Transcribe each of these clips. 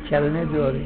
चलने दो अभी।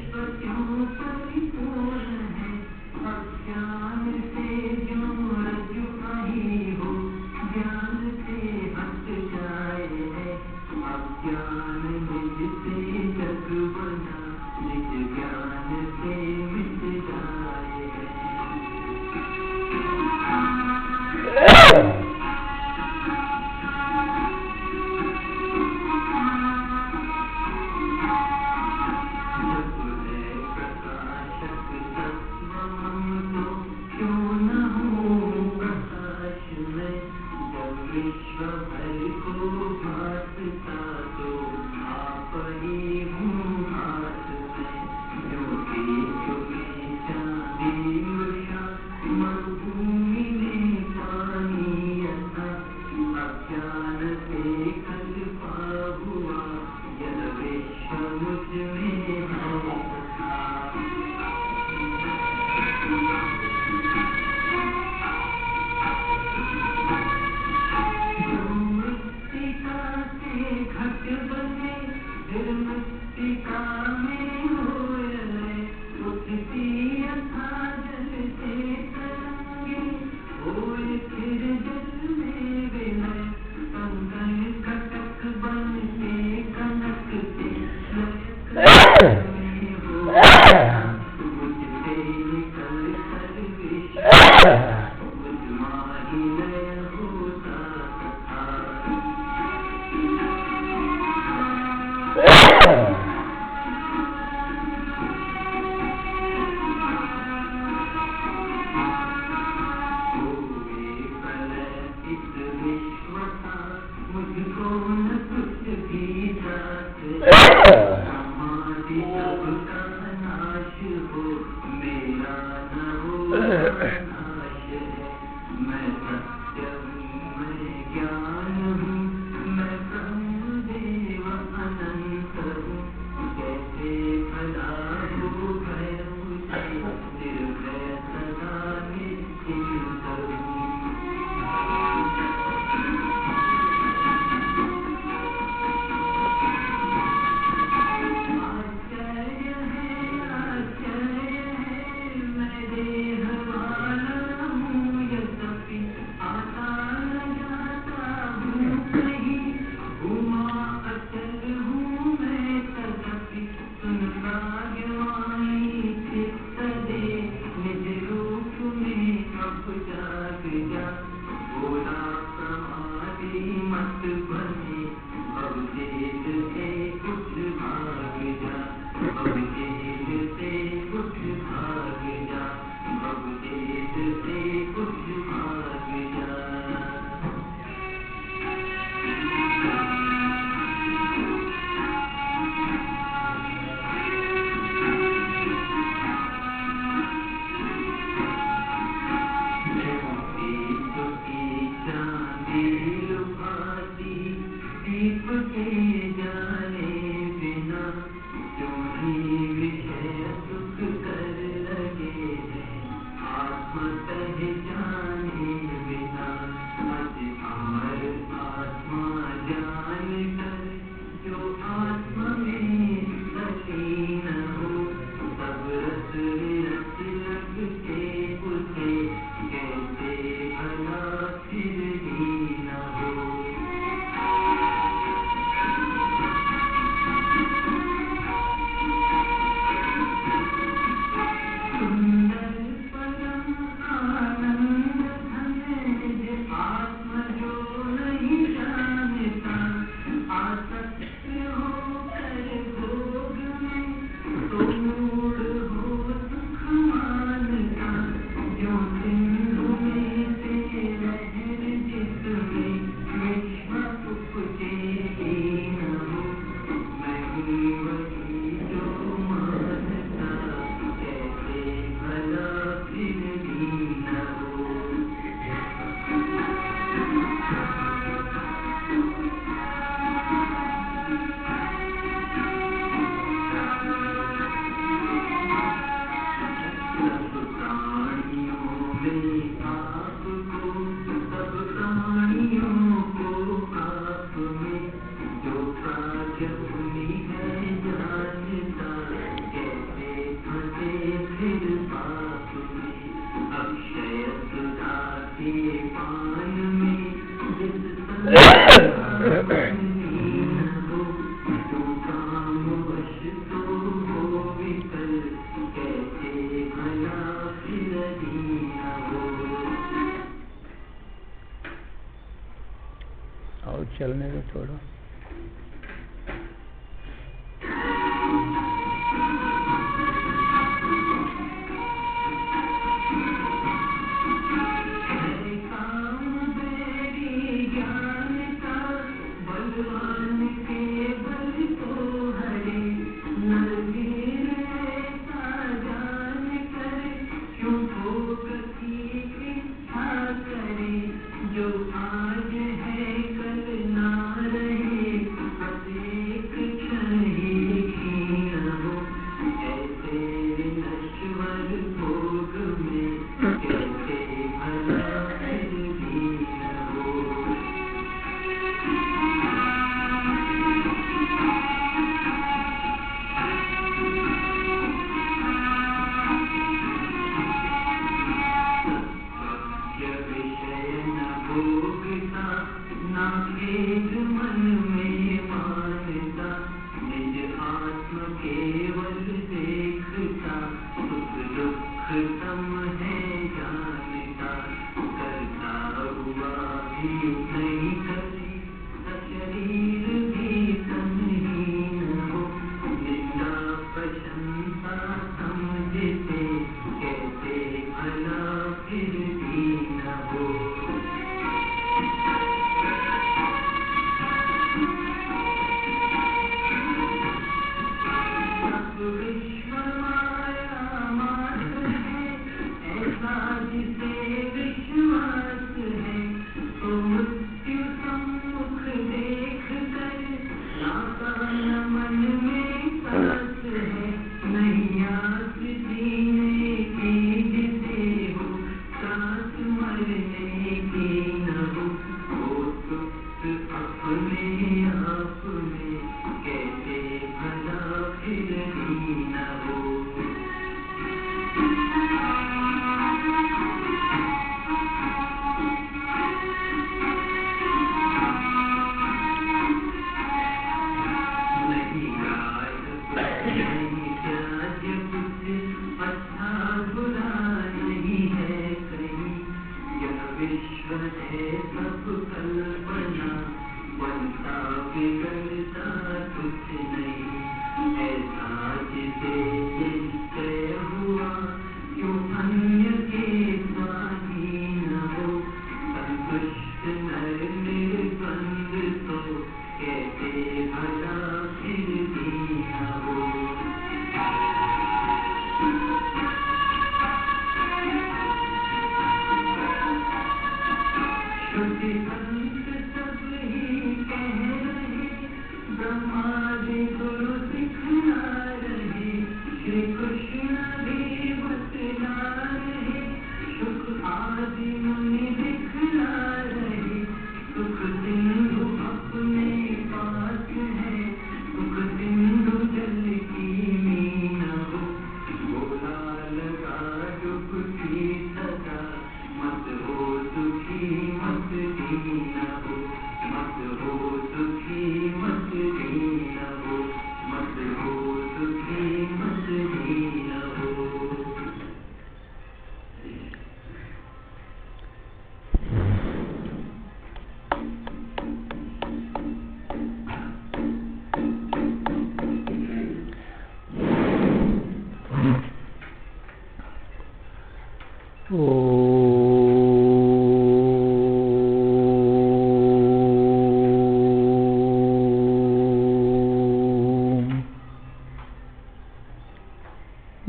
और चलने दो थोड़ा।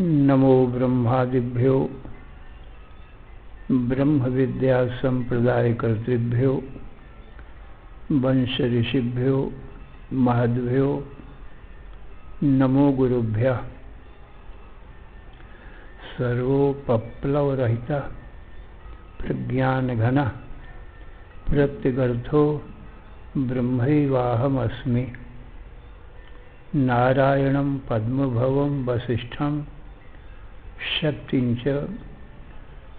नमो ब्रह्मादिभ्यो ब्रह्म विद्या संप्रदाय कर्तृभ्यो वंश ऋषिभ्यो महद्भ्यो नमो गुरुभ्यः। सर्वोपप्लवरहितः प्रज्ञानघनः प्रत्यगर्थो ब्रह्मैवाहमस्मि। नारायणं पद्मभवं वसिष्ठं शक्तिंच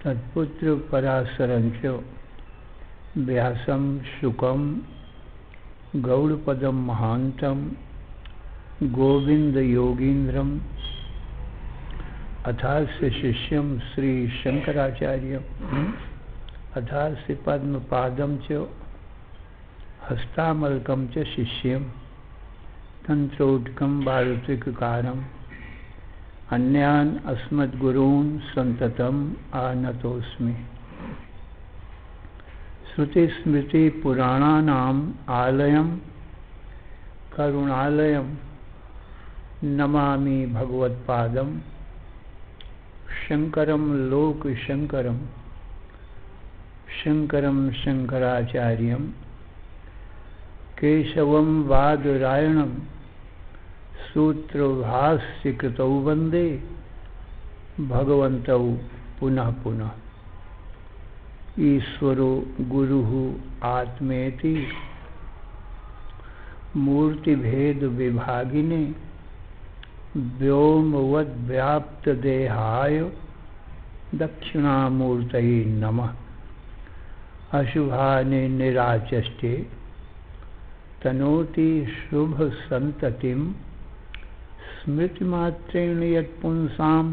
तत्पुत्र पराशरंच व्यासं शुकं गौड़पदम महांतम गोविंद योगींद्रम अथास्य शिष्यम श्री शंकराचार्यम अथास्य पद्मपादम च हस्तामलकम च शिष्यम तंत्रोटकम वारुत्रिककारम अन्यान अस्मद्गुरून् संततम आनतोस्मि। श्रुति स्मृति पुराणानाम आलयम करुणालयम नमामि भगवत्पादम शंकरम लोक शंकरम शंकरम शंकराचार्यम केशवम वादरायणम सूत्रभाष्यकृतौ वंदे भगवन्तौ पुनः पुनः। ईश्वरो गुरुः आत्मेति मूर्तिभेद विभागिने व्योमवद् व्याप्त देहाय दक्षिणामूर्तये नमः। अशुभाने निराचष्टे तनोति शुभ संततिम स्मृतिमात्रेण यत्पुंसां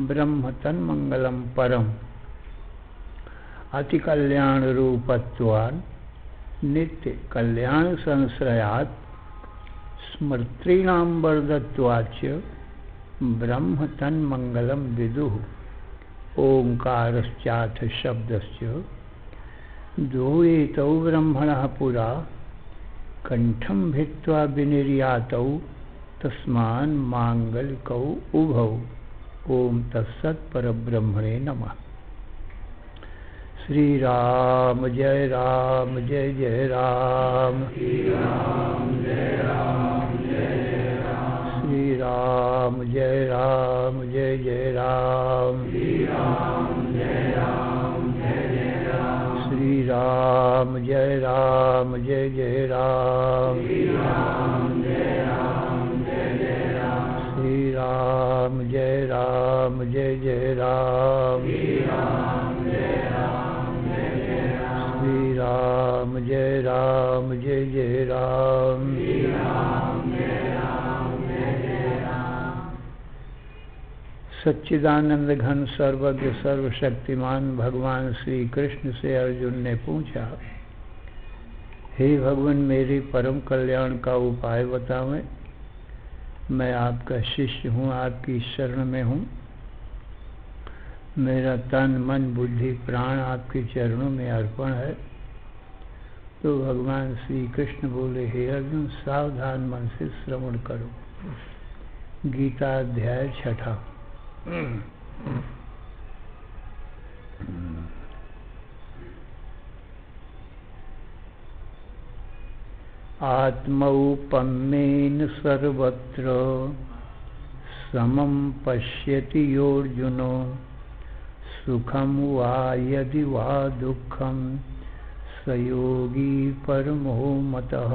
ब्रह्म तन्मंगलम परम। अति कल्याण रूपत्वान् नित्य कल्याण संश्रयात् स्मृतीनां वर्धत्वाच्च ब्रह्म तन्मंगलम विदुः। ओंकारश्चाथ शब्दस्य द्वैतौ ब्रह्मणः पुरा कंठं भित्त्वा विनिर्यातौ तस्मान् मांगलिकौ उभौ। ओम तत्सत् परब्रह्मणे नमः। श्री राम जय जय राम। श्री राम जय जय राम। श्री राम जय जय राम। श्री राम जय जय राम। श्री राम जय जय राम। श्री राम जय जय राम। श्री राम जय जय राम। श्री राम श्री राम जय जय राम। श्री राम जय जय राम। सच्चिदानंद घन सर्वज्ञ सर्वशक्तिमान भगवान श्री कृष्ण से अर्जुन ने पूछा, हे भगवान मेरे परम कल्याण का उपाय बतावें। मैं आपका शिष्य हूँ, आपकी शरण में हूँ। मेरा तन मन बुद्धि प्राण आपके चरणों में अर्पण है। तो भगवान श्री कृष्ण बोले, हे अर्जुन सावधान मन से श्रवण करो। गीता अध्याय 6। आत्मौपम्येन सर्वत्र समं पश्यति योऽर्जुनो सुखम वा यदि वा दुःखम स योगी परमो मतः।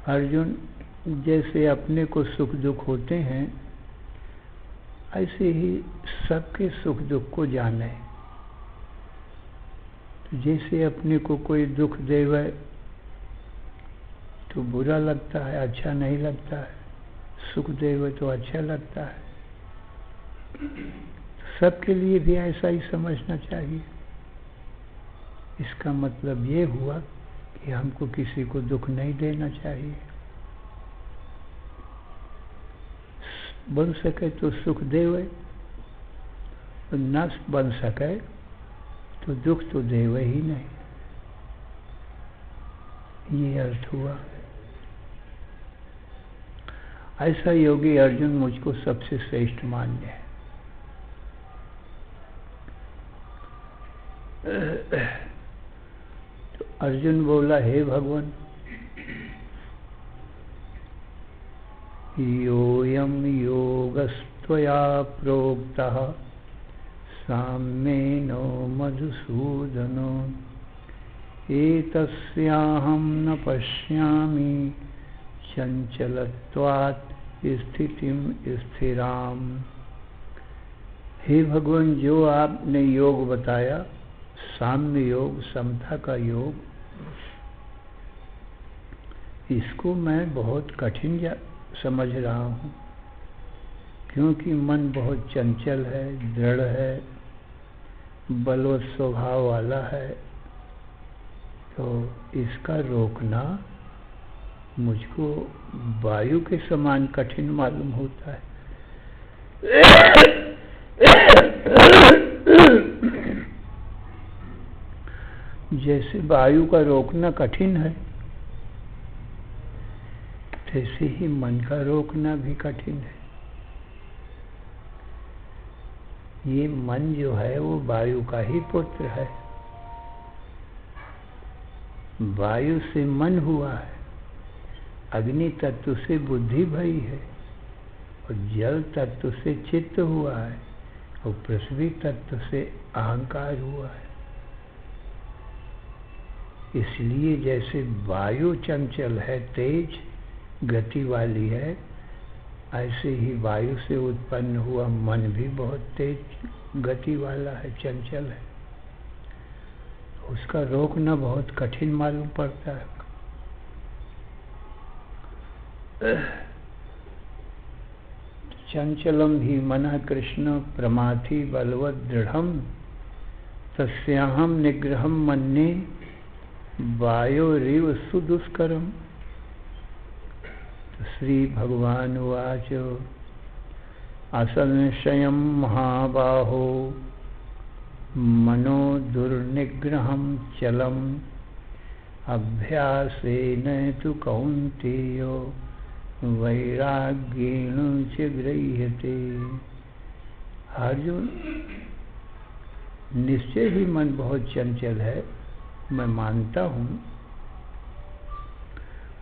अर्जुन, जैसे अपने को सुख दुख होते हैं ऐसे ही सबके सुख दुख को जाने। जैसे अपने को कोई दुख देवे तो बुरा लगता है, अच्छा नहीं लगता है। सुख देवे तो अच्छा लगता है। सबके लिए भी ऐसा ही समझना चाहिए। इसका मतलब ये हुआ कि हमको किसी को दुख नहीं देना चाहिए। बन सके तो सुख देवे, तो न बन सके तो दुख तो देवे ही नहीं। ये अर्थ हुआ। ऐसा योगी अर्जुन मुझको सबसे श्रेष्ठ मान्य है। तो अर्जुन बोला, हे भगवान, योऽयं योगस्त्वया प्रोक्तः साम्येन मधुसूदन एतस्याहं न पश्यामि चंचलत्वात् स्थितिं स्थिराम। हे भगवान, जो आपने योग बताया, साम्य योग, समता का योग, इसको मैं बहुत कठिन समझ रहा हूँ, क्योंकि मन बहुत चंचल है, दृढ़ है, बलवत स्वभाव वाला है। तो इसका रोकना मुझको वायु के समान कठिन मालूम होता है। जैसे वायु का रोकना कठिन है, तैसे ही मन का रोकना भी कठिन है। ये मन जो है वो वायु का ही पुत्र है। वायु से मन हुआ है, अग्नि तत्व से बुद्धि भई है, और जल तत्व से चित्त हुआ है, और पृथ्वी तत्व से अहंकार हुआ है। इसलिए जैसे वायु चंचल है, तेज गति वाली है, ऐसे ही वायु से उत्पन्न हुआ मन भी बहुत तेज गति वाला है, चंचल है। उसका रोकना बहुत कठिन मालूम पड़ता है। चंचलम ही मनः कृष्ण प्रमाथि बलवत् दृढ़म तस्याहम निग्रहम मन्ये वायोरिव सुदुष्करम। श्री भगवान उवाच असंशयं महाबाहो मनो दुर्निग्रहं चलम अभ्यासेन तु कौन्तेयो वैराग्येण च गृह्यते। अर्जुन, निश्चय ही मन बहुत चंचल है, मैं मानता हूँ,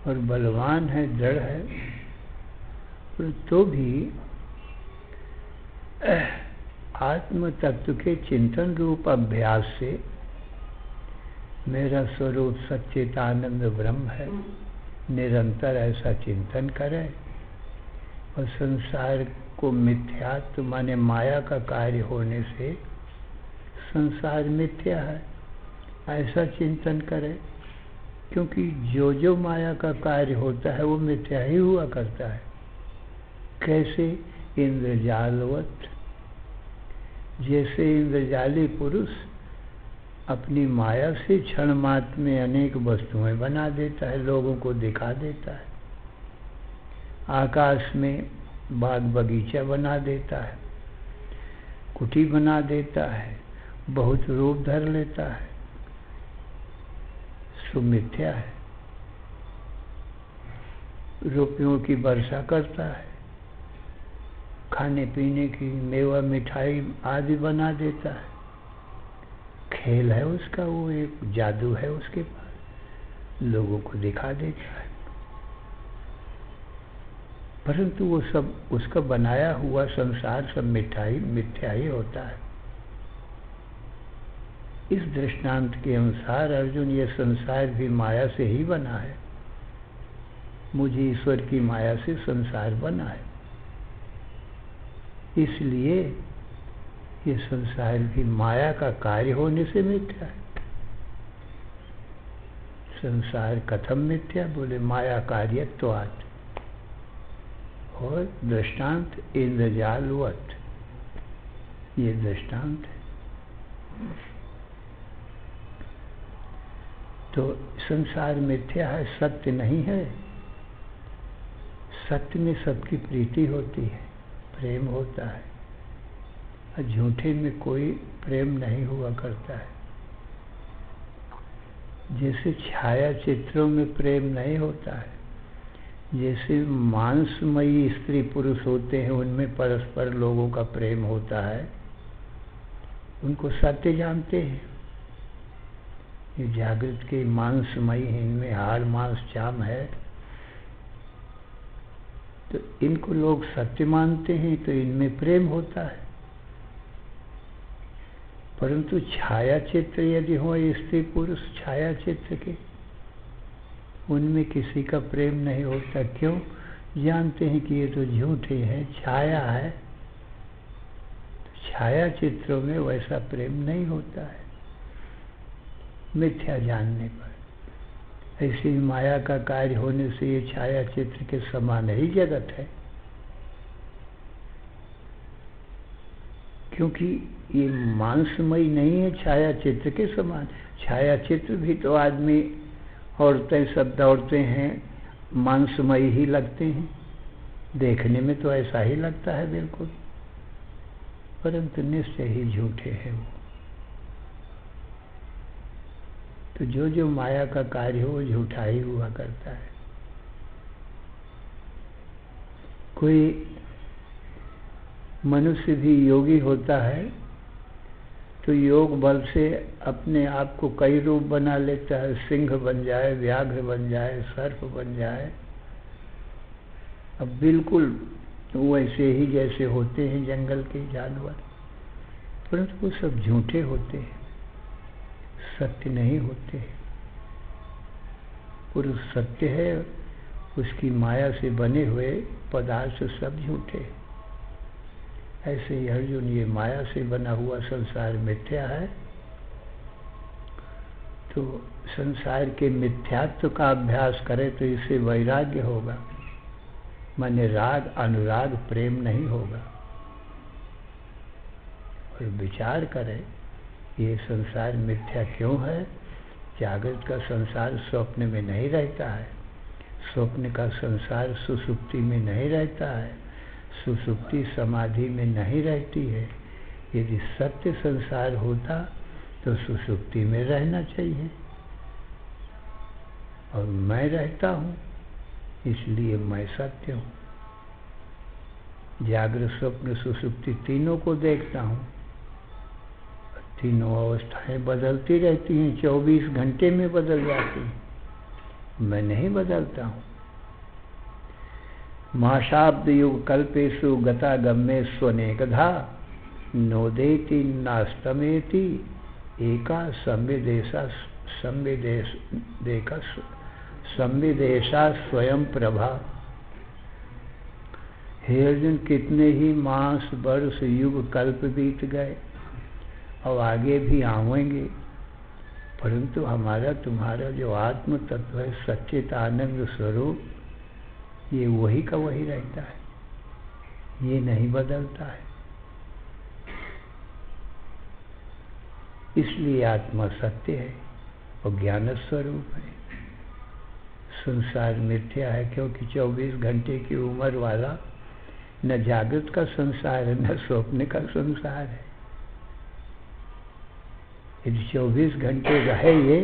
और बलवान है, दृढ़ है, पर तो भी आत्म तत्व के चिंतन रूप अभ्यास से मेरा स्वरूप सच्चिदानंद ब्रह्म है, निरंतर ऐसा चिंतन करे, और संसार को मिथ्यात्व माने माया का कार्य होने से संसार मिथ्या है ऐसा चिंतन करे, क्योंकि जो जो माया का कार्य होता है वो मिथ्या ही हुआ करता है। कैसे? इंद्रजालवत, जैसे इंद्रजाली पुरुष अपनी माया से क्षण मात्र में अनेक वस्तुएं बना देता है, लोगों को दिखा देता है। आकाश में बाग बगीचा बना देता है, कुटी बना देता है, बहुत रूप धर लेता है, सो मिथ्या है। रुपयों की वर्षा करता है, खाने पीने की मेवा मिठाई आदि बना देता है, खेल है उसका, वो एक जादू है उसके पास, लोगों को दिखा देता है। परंतु वो सब उसका बनाया हुआ संसार सब मिथ्या ही होता है। इस दृष्टांत के अनुसार अर्जुन, ये संसार भी माया से ही बना है, मुझे ईश्वर की माया से संसार बना है, इसलिए ये संसार भी माया का कार्य होने से मिथ्या है। संसार कथम मिथ्या? बोले माया कार्यत्वात्, और दृष्टांत इंद्रजालवत्, ये दृष्टांत है। तो संसार मिथ्या है, सत्य नहीं है। सत्य में सबकी प्रीति होती है, प्रेम होता है, और झूठे में कोई प्रेम नहीं हुआ करता है। जैसे छाया चित्रों में प्रेम नहीं होता है, जैसे मांसमयी स्त्री पुरुष होते हैं उनमें परस्पर लोगों का प्रेम होता है, उनको सत्य जानते हैं। ये जागृत के मांसमयी हैं, इनमें हाड़ मांस चाम है, तो इनको लोग सत्य मानते हैं, तो इनमें प्रेम होता है। परंतु छाया चित्र यदि हो स्त्री पुरुष छाया चित्र के, उनमें किसी का प्रेम नहीं होता। क्यों? जानते हैं कि ये तो झूठे हैं, छाया है। तो छाया चित्रों में वैसा प्रेम नहीं होता है, मिथ्या जानने पर। ऐसी माया का कार्य होने से ये छाया चित्र के समान ही जगत है, क्योंकि ये मांसमयी नहीं है छाया चित्र के समान। छाया चित्र भी तो आदमी, औरतें सब दौड़ते हैं, मांसमयी ही लगते हैं, देखने में तो ऐसा ही लगता है बिल्कुल, परंतु निश्चय ही झूठे हैं वो। तो जो जो माया का कार्य हो वो झूठा ही हुआ करता है। कोई मनुष्य भी योगी होता है तो योग बल से अपने आप को कई रूप बना लेता है, सिंह बन जाए, व्याघ्र बन जाए, सर्प बन जाए, अब बिल्कुल वैसे ही जैसे होते हैं जंगल के जानवर, परंतु वो सब झूठे होते हैं, सत्य नहीं होते। पुरुष सत्य है, उसकी माया से बने हुए पदार्थ सब झूठे। ऐसे ही अर्जुन, ये माया से बना हुआ संसार मिथ्या है, तो संसार के मिथ्यात्व का अभ्यास करे तो इससे वैराग्य होगा, माने राग अनुराग प्रेम नहीं होगा। और विचार करे ये संसार मिथ्या क्यों है। जागृत का संसार स्वप्न में नहीं रहता है, स्वप्न का संसार सुषुप्ति में नहीं रहता है, सुषुप्ति समाधि में नहीं रहती है। यदि सत्य संसार होता तो सुषुप्ति में रहना चाहिए, और मैं रहता हूँ इसलिए मैं सत्य हूँ। जागृत स्वप्न सुषुप्ति तीनों को देखता हूँ, तीनों अवस्थाएं बदलती रहती हैं, 24 घंटे में बदल जाती हैं, मैं नहीं बदलता हूँ। माशाब्द युग कल्पेशु गता गम्ये स्वनेकधा नोदेति नास्तमेति एका संविदेशा स्वयं प्रभा। हे अर्जुन, कितने ही मास वर्ष युग कल्प बीत गए और आगे भी आवेंगे, परंतु हमारा तुम्हारा जो आत्म तत्व है, सच्चित आनंद स्वरूप, ये वही का वही रहता है, ये नहीं बदलता है। इसलिए आत्मा सत्य है और ज्ञान स्वरूप है। संसार मिथ्या है क्योंकि 24 घंटे की उम्र वाला न जागृत का संसार है न स्वप्न का संसार है। यदि 24 घंटे रहे ये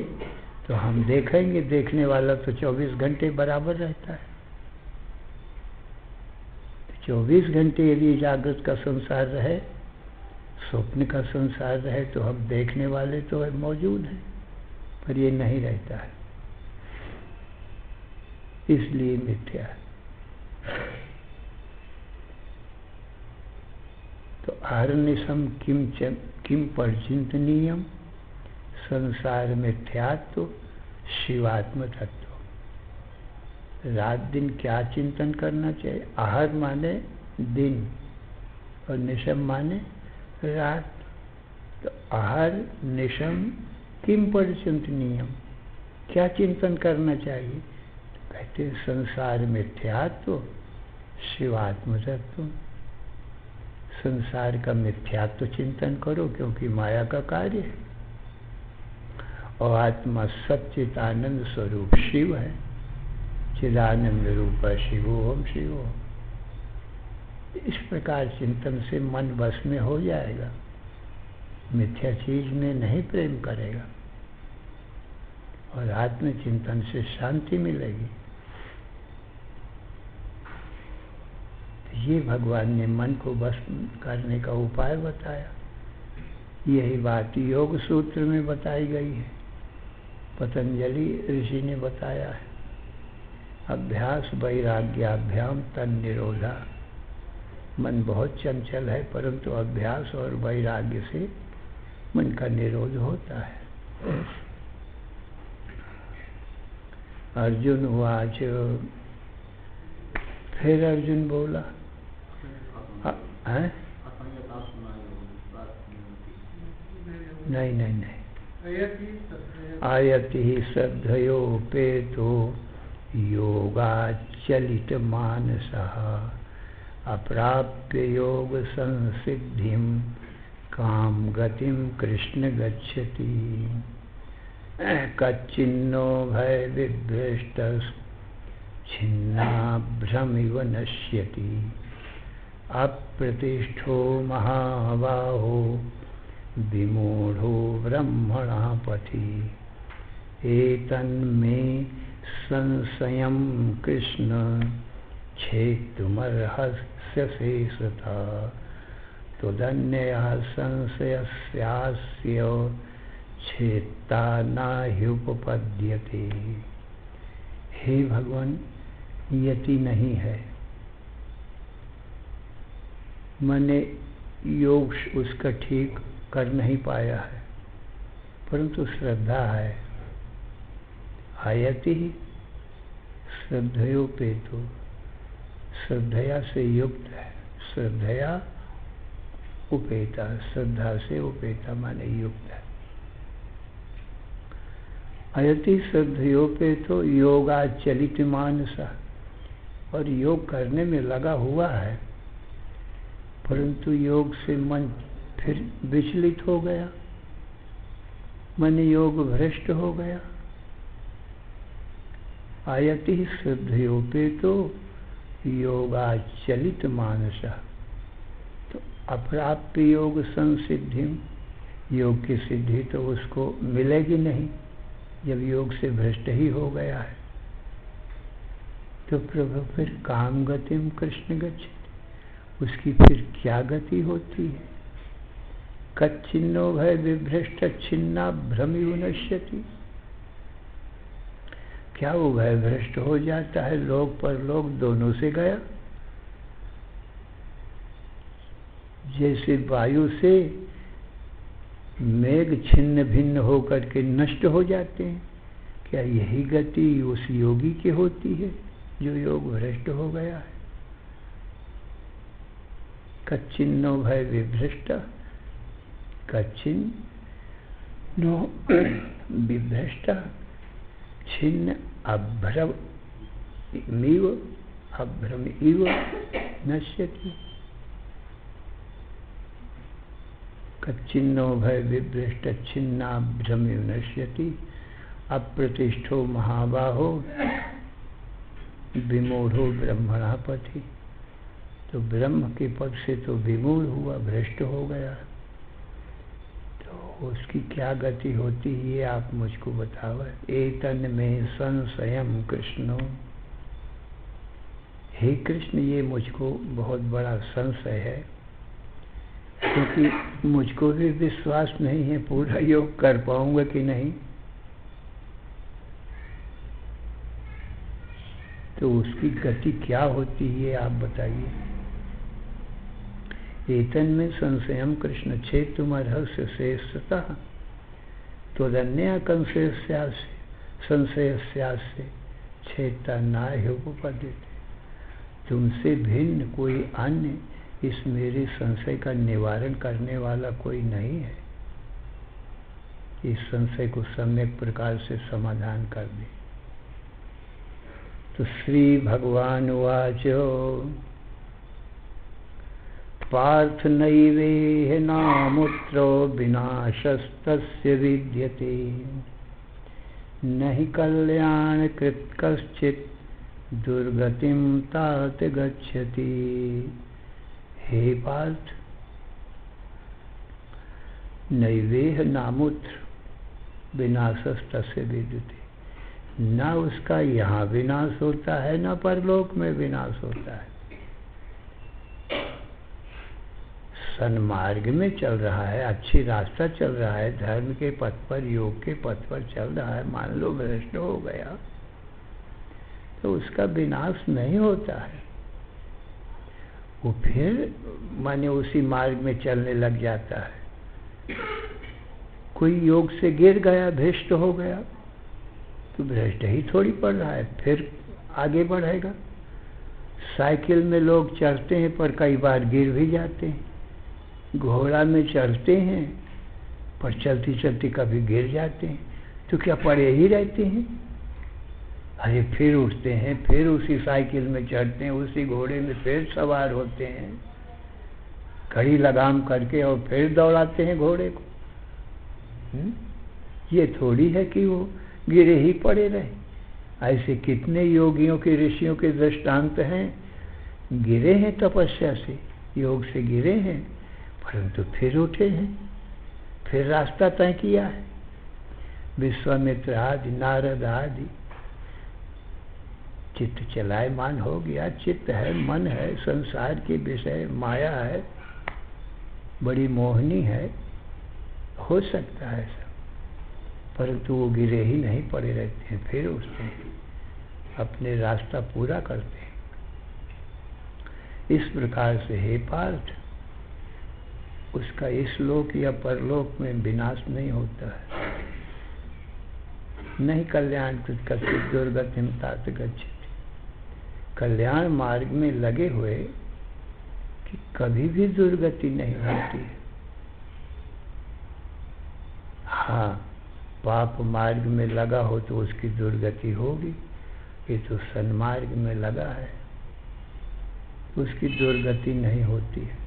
तो हम देखेंगे, देखने वाला तो 24 घंटे बराबर रहता है। 24 घंटे यदि जागृत का संसार रहे, स्वप्न का संसार रहे, तो हम देखने वाले तो मौजूद हैं, पर ये नहीं रहता है, इसलिए मिथ्या है। तो आरण्यसम किम परचिंतनीयम, संसार मिथ्यात्व शिवात्म तत्व। रात दिन क्या चिंतन करना चाहिए। आहर माने दिन और निशम माने रात। तो आहर निशम किम परिचिंतनीयम, क्या चिंतन करना चाहिए। तो कहते हैं संसार मिथ्यात्व शिवात्म तत्व। संसार का मिथ्यात्व चिंतन करो क्योंकि माया का कार्य है, और आत्मा सच्चित आनंद स्वरूप शिव है। चिदानंद रूप शिवोहम शिवोहम। इस प्रकार चिंतन से मन बस में हो जाएगा, मिथ्या चीज में नहीं प्रेम करेगा, और आत्मचिंतन से शांति मिलेगी। तो ये भगवान ने मन को बस करने का उपाय बताया। यही बात योग सूत्र में बताई गई है, पतंजलि ऋषि ने बताया है। अभ्यास वैराग्याभ्याम तन निरोधा। मन बहुत चंचल है, परंतु अभ्यास और वैराग्य से मन का निरोध होता है। अर्जुन वाच, फिर अर्जुन बोला, नहीं नहीं नहीं, आयति श्रद्धयोपेतो योगाचलित मानसः अप्राप्य योग संसिद्धिं काम गतिं कृष्ण गच्छति कच्चिन्नो भय विभ्रष्टश्छिन्नाभ्रमिव नश्यति अप्रतिष्ठो महाबाहो विमूढ़ो ब्रह्मणः पथि एतन्मे संशयं कृष्ण छेत्तुमर्हस्य शेषतः त्वदन्यः संशयस्यास्य छेत्ता नाह्युपपद्यते। हे भगवान, यति नहीं है, मैंने योग उसका ठीक कर नहीं पाया है, परंतु श्रद्धा है। आयति श्रद्धयोपेतो, श्रद्धया से युक्त है, श्रद्धया उपेता, श्रद्धा से उपेता माने युक्त है। आयति श्रद्धयोपेतो योगाचलित मानसा, और योग करने में लगा हुआ है, परंतु योग से मन फिर विचलित हो गया, मन योग भ्रष्ट हो गया। आयति श्रद्धयोपेतो योगाचलित मानसा, तो अप्राप्य योग संसिद्धि, योग की सिद्धि तो उसको मिलेगी नहीं जब योग से भ्रष्ट ही हो गया है। तो प्रभु फिर काम गतिम कृष्ण गच्छति, उसकी फिर क्या गति होती है? कच्चिन्नो भय विभ्रष्ट छिन्ना भ्रमिव नश्यति, क्या वो भय भ्रष्ट हो जाता है? लोक परलोक दोनों से गया। जैसे वायु से मेघ छिन्न भिन्न होकर के नष्ट हो जाते हैं, क्या यही गति उस योगी की होती है जो योग भ्रष्ट हो गया है? कच्चिन्नो भय विभ्रष्ट, कच्चिन्नो विभ्रष्ट छिन्न अभ्रमिव नश्यति। कच्चिन्नो भय विभ्रष्ट छिन्नाभ्रमिव नश्यति अप्रतिष्ठो महाबाहो विमूढ़ो ब्रह्मणः पथि। तो ब्रह्म के पद से तो विमूढ़ हुआ, भ्रष्ट हो गया, तो उसकी क्या गति होती है ये आप मुझको बताओ। एतन में संशयम कृष्णो, हे कृष्ण ये मुझको बहुत बड़ा संशय है, क्योंकि मुझको भी विश्वास नहीं है पूरा योग कर पाऊंगा कि नहीं। तो उसकी गति क्या होती है आप बताइए। एतन में संशयम कृष्ण छेत्तुमर्हस्य शेषतः त्वदन्य संशयस्यास्य छेत्ता नाह्युपपद्यते। तुमसे भिन्न कोई अन्य इस मेरे संशय का निवारण करने वाला कोई नहीं है, इस संशय को सम्यक प्रकार से समाधान कर दे। तो श्री भगवान उवाचो पार्थ नैवेह नामुत्रो विनाशस्तस्य विद्यते नहि कल्याण कृत कश्चित् दुर्गतिं तात गच्छति। हे पार्थ, नैवेह नामुत्र विनाशस्तस्य विद्यते, न उसका यहाँ विनाश होता है न परलोक में विनाश होता है। सन्मार्ग में चल रहा है, अच्छी रास्ता चल रहा है, धर्म के पथ पर, योग के पथ पर चल रहा है, मान लो भ्रष्ट हो गया तो उसका विनाश नहीं होता है, वो फिर माने उसी मार्ग में चलने लग जाता है। कोई योग से गिर गया, भ्रष्ट हो गया, तो भ्रष्ट ही थोड़ी पड़ रहा है, फिर आगे बढ़ेगा। साइकिल में लोग चढ़ते हैं पर कई बार गिर भी जाते हैं, घोड़ा में चढ़ते हैं और चलती चलती कभी गिर जाते हैं तो क्या पड़े ही रहते हैं? अरे फिर उठते हैं, फिर उसी साइकिल में चढ़ते हैं, उसी घोड़े में फिर सवार होते हैं, कड़ी लगाम करके, और फिर दौड़ाते हैं घोड़े को। ये थोड़ी है कि वो गिरे ही पड़े रहे। ऐसे कितने योगियों के, ऋषियों के दृष्टांत हैं, गिरे हैं तपस्या से, योग से गिरे हैं, परंतु फिर उठे हैं, फिर रास्ता तय किया है। विश्वामित्र आदि, नारद आदि, चित्त चलायमान हो गया। चित्त है, मन है, संसार के विषय माया है, बड़ी मोहनी है, हो सकता है सब, परंतु वो गिरे ही नहीं, पड़े रहते हैं, फिर उठते हैं, अपने रास्ता पूरा करते हैं। इस प्रकार से हे पार्थ, उसका इस लोक या परलोक में विनाश नहीं होता है। नहीं कल्याण कृत कश्चित् दुर्गतिं तात गच्छति। कल्याण मार्ग में लगे हुए कि कभी भी दुर्गति नहीं होती है। हाँ, पाप मार्ग में लगा हो तो उसकी दुर्गति होगी। ये तो सन्मार्ग में लगा है, उसकी दुर्गति नहीं होती है,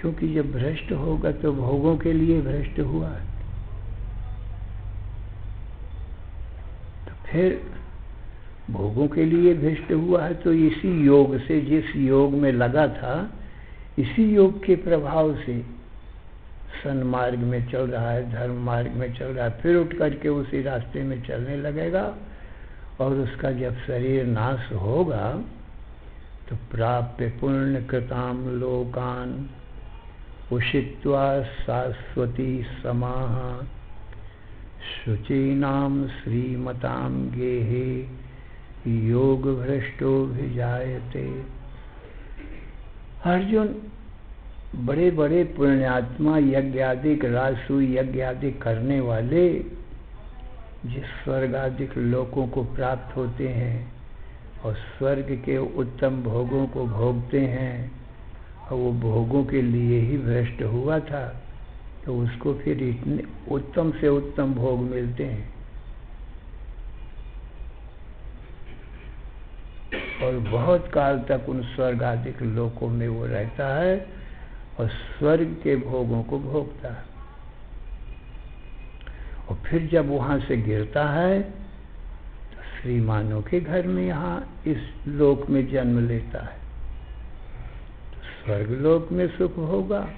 क्योंकि जब भ्रष्ट होगा तो भोगों के लिए भ्रष्ट हुआ है। तो फिर भोगों के लिए भ्रष्ट हुआ है, तो इसी योग से, जिस योग में लगा था, इसी योग के प्रभाव से सन्मार्ग में चल रहा है, धर्म मार्ग में चल रहा है, फिर उठ करके उसी रास्ते में चलने लगेगा। और उसका जब शरीर नाश होगा तो प्राप्य पुण्य कृताम लोकान उषित्वा शाश्वती समाः शुचीनाम श्रीमताम गेहे योग भ्रष्टो भिजायते। अर्जुन, बड़े बड़े पुण्यात्मा, यज्ञादिक, राजसूय यज्ञ आदि करने वाले, जिस स्वर्गादिक लोकों को प्राप्त होते हैं और स्वर्ग के उत्तम भोगों को भोगते हैं, और वो भोगों के लिए ही भ्रष्ट हुआ था, तो उसको फिर इतने उत्तम से उत्तम भोग मिलते हैं। और बहुत काल तक उन स्वर्गादिक लोकों में वो रहता है और स्वर्ग के भोगों को भोगता है। और फिर जब वहाँ से गिरता है तो श्रीमानों के घर में यहाँ इस लोक में जन्म लेता है, तो स्वर्ग लोक में सुख होगा।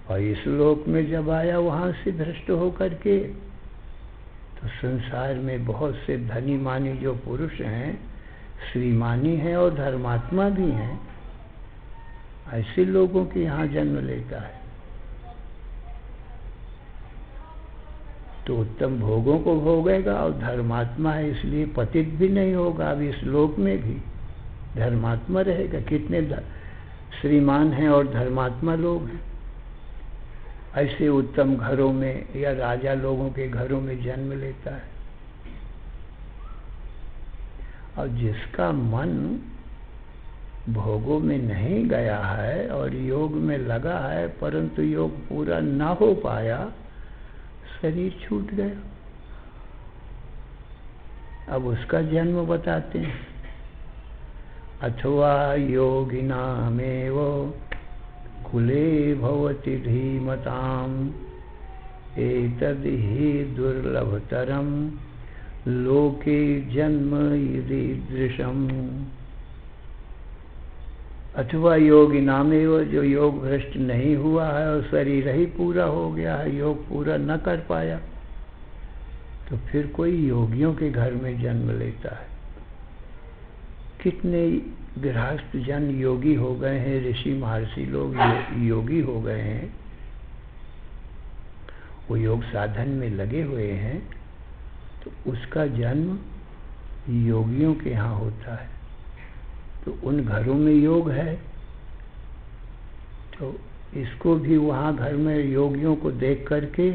और इस लोक में जब आया वहाँ से भ्रष्ट होकर के, तो संसार में बहुत से धनी मानी जो पुरुष हैं, श्रीमानी हैं और धर्मात्मा भी हैं, ऐसे लोगों के यहाँ जन्म लेता है। तो उत्तम भोगों को भोगेगा, और धर्मात्मा है इसलिए पतित भी नहीं होगा। अब इस लोक में भी धर्मात्मा रहेगा। कितने श्रीमान हैं और धर्मात्मा लोग हैं, ऐसे उत्तम घरों में या राजा लोगों के घरों में जन्म लेता है। और जिसका मन भोगों में नहीं गया है और योग में लगा है, परंतु योग पूरा ना हो पाया, शरीर छूट गया, अब उसका जन्म बताते हैं। अथवा योगिनामेव कुले भवति धीमताम् एतद् हि दुर्लभतरम लोके जन्म ईदृशम्। अथवा योगी नामेव, जो योग भ्रष्ट नहीं हुआ है और शरीर ही पूरा हो गया है, योग पूरा न कर पाया, तो फिर कोई योगियों के घर में जन्म लेता है। कितने गृहस्थ जन योगी हो गए हैं, ऋषि महर्षि लोग योगी हो गए हैं, वो योग साधन में लगे हुए हैं, तो उसका जन्म योगियों के यहाँ होता है। तो उन घरों में योग है, तो इसको भी वहाँ घर में योगियों को देख करके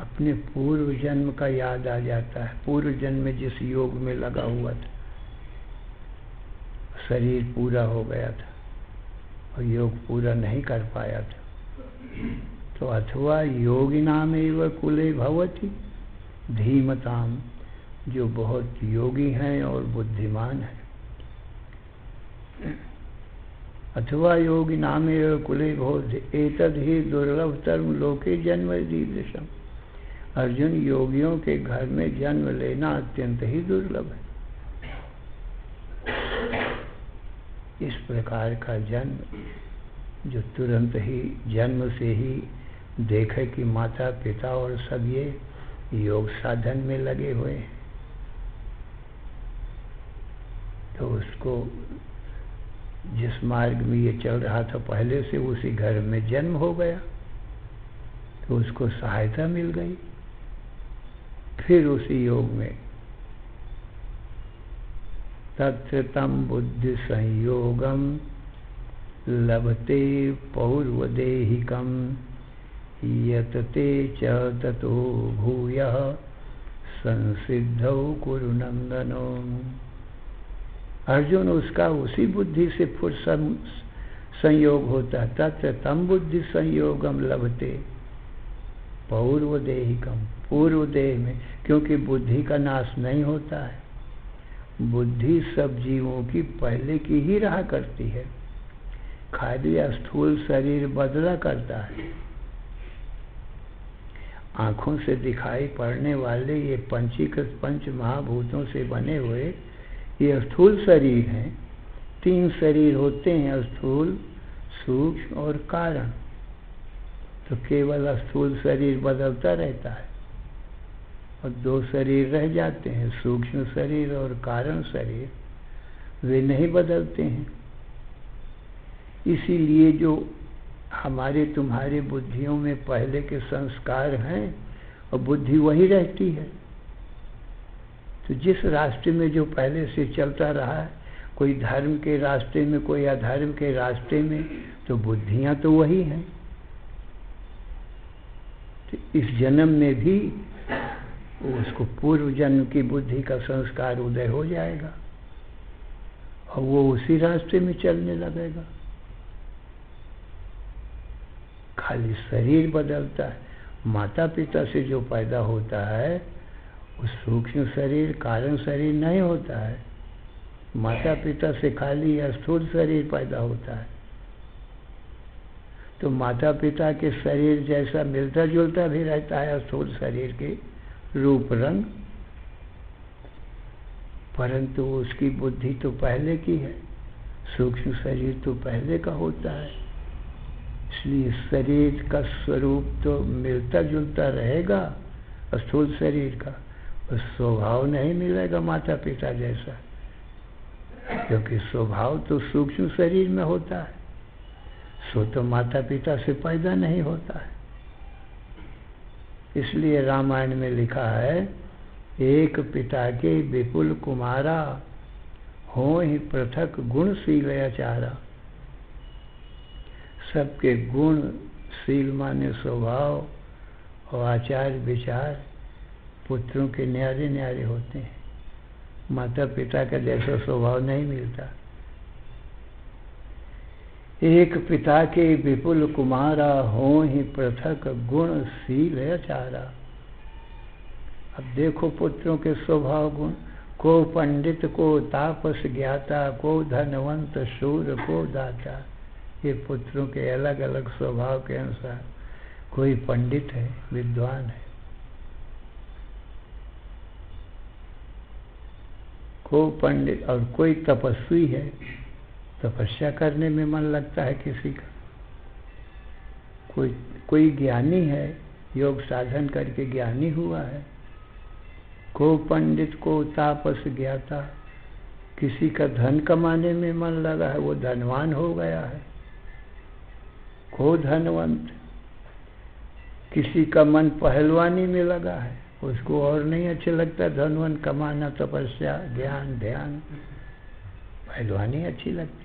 अपने पूर्व जन्म का याद आ जाता है। पूर्व जन्म में जिस योग में लगा हुआ था, शरीर पूरा हो गया था और योग पूरा नहीं कर पाया था, तो अथवा योगिनामेव कुले भवति धीमताम, जो बहुत योगी हैं और बुद्धिमान हैं। अथवा योगिनामेव कुले भवति एतद् ही दुर्लभतरं लोके जन्म ईदृशम्। अर्जुन, योगियों के घर में जन्म लेना अत्यंत ही दुर्लभ है। इस प्रकार का जन्म जो तुरंत ही जन्म से ही देखे कि माता पिता और सब ये योग साधन में लगे हुए हैं, तो उसको जिस मार्ग में ये चल रहा था पहले से उसी घर में जन्म हो गया, तो उसको सहायता मिल गई। फिर उसी योग में तत्र तं बुद्धि संयोगम लभते पौर्वदेहिकम यतते च ततो भूयः संसिद्धौ कुरु नंदनो। अर्जुन, उसका उसी बुद्धि से फिर संयोग होता है। तत्र तं बुद्धि संयोगम लभते पौर्वदेहिकम, पूर्व देह में, क्योंकि बुद्धि का नाश नहीं होता है। बुद्धि सब जीवों की पहले की ही रहा करती है, खाली स्थूल शरीर बदला करता है। आँखों से दिखाई पड़ने वाले ये पंचीकृत पंच महाभूतों से बने हुए ये स्थूल शरीर हैं। 3 शरीर होते हैं, स्थूल, सूक्ष्म और कारण। तो केवल स्थूल शरीर बदलता रहता है और 2 शरीर रह जाते हैं, सूक्ष्म शरीर और कारण शरीर, वे नहीं बदलते हैं। इसीलिए जो हमारे तुम्हारे बुद्धियों में पहले के संस्कार हैं और बुद्धि वही रहती है। तो जिस रास्ते में जो पहले से चलता रहा है, कोई धर्म के रास्ते में, कोई अधर्म के रास्ते में, तो बुद्धियां तो वही हैं। तो इस जन्म में भी उसको पूर्व जन्म की बुद्धि का संस्कार उदय हो जाएगा और वो उसी रास्ते में चलने लगेगा। खाली शरीर बदलता है। माता पिता से जो पैदा होता है वो सूक्ष्म शरीर, कारण शरीर नहीं होता है। माता पिता से खाली स्थूल शरीर पैदा होता है। तो माता पिता के शरीर जैसा मिलता जुलता भी रहता है स्थूल शरीर के रूप रंग, परंतु उसकी बुद्धि तो पहले की है, सूक्ष्म शरीर तो पहले का होता है। इसलिए शरीर का स्वरूप तो मिलता जुलता रहेगा स्थूल शरीर का, और स्वभाव नहीं मिलेगा माता पिता जैसा, क्योंकि स्वभाव तो सूक्ष्म शरीर में होता है। सो तो माता पिता से पैदा नहीं होता है। इसलिए रामायण में लिखा है, एक पिता के विपुल कुमारा हो ही पृथक गुणशील आचारा। सबके गुण, शील माने स्वभाव और आचार विचार पुत्रों के न्यारे न्यारे होते हैं। माता पिता का जैसा स्वभाव नहीं मिलता। एक पिता के विपुल कुमारा हो ही पृथक गुणशील आचारा। अब देखो पुत्रों के स्वभाव गुण, को पंडित को तापस ज्ञाता, को धनवंत शूर को दाता। ये पुत्रों के अलग अलग स्वभाव के अनुसार, कोई पंडित है, विद्वान है, को पंडित, और कोई तपस्वी है, तपस्या करने में मन लगता है किसी का। कोई ज्ञानी है, योग साधन करके ज्ञानी हुआ है। को पंडित को तापस ज्ञाता, किसी का धन कमाने में मन लगा है, वो धनवान हो गया है। को धनवंत, किसी का मन पहलवानी में लगा है, उसको और नहीं अच्छा लगता धनवन कमाना, तपस्या, ज्ञान, ध्यान, पहलवानी अच्छी लगती है।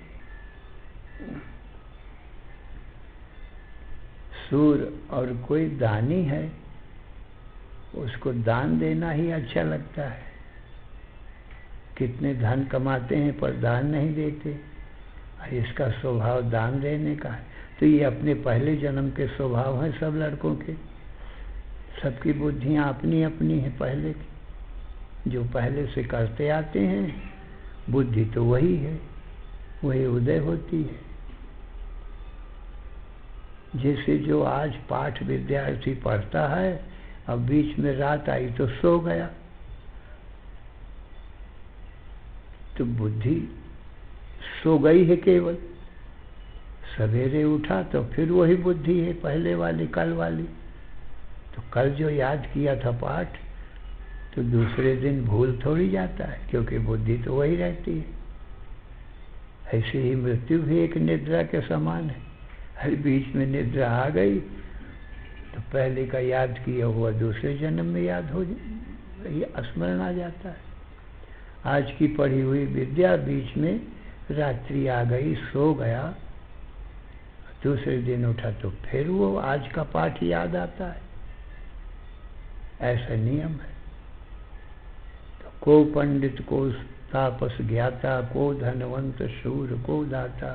सूर, और कोई दानी है, उसको दान देना ही अच्छा लगता है। कितने धन कमाते हैं पर दान नहीं देते, इसका स्वभाव दान देने का है। तो ये अपने पहले जन्म के स्वभाव हैं सब लड़कों के। सबकी बुद्धियाँ अपनी अपनी हैं पहले की, जो पहले से करते आते हैं बुद्धि तो वही है, वही उदय होती है। जैसे जो आज पाठ विद्यार्थी पढ़ता है, अब बीच में रात आई तो सो गया, तो बुद्धि सो गई है केवल। सवेरे उठा तो फिर वही बुद्धि है पहले वाली, कल वाली। तो कल जो याद किया था पाठ, तो दूसरे दिन भूल थोड़ी जाता है, क्योंकि बुद्धि तो वही रहती है। ऐसे ही मृत्यु भी एक निद्रा के समान है। हर बीच में निद्रा आ गई तो पहले का याद किया हुआ दूसरे जन्म में याद हो, स्मरण आ जाता है। आज की पढ़ी हुई विद्या बीच में रात्रि आ गई, सो गया, दूसरे दिन उठा तो फिर वो आज का पाठ याद आता है। ऐसा नियम है। तो को पंडित, को तापस ज्ञाता, को धनवंत शूर, को दाता,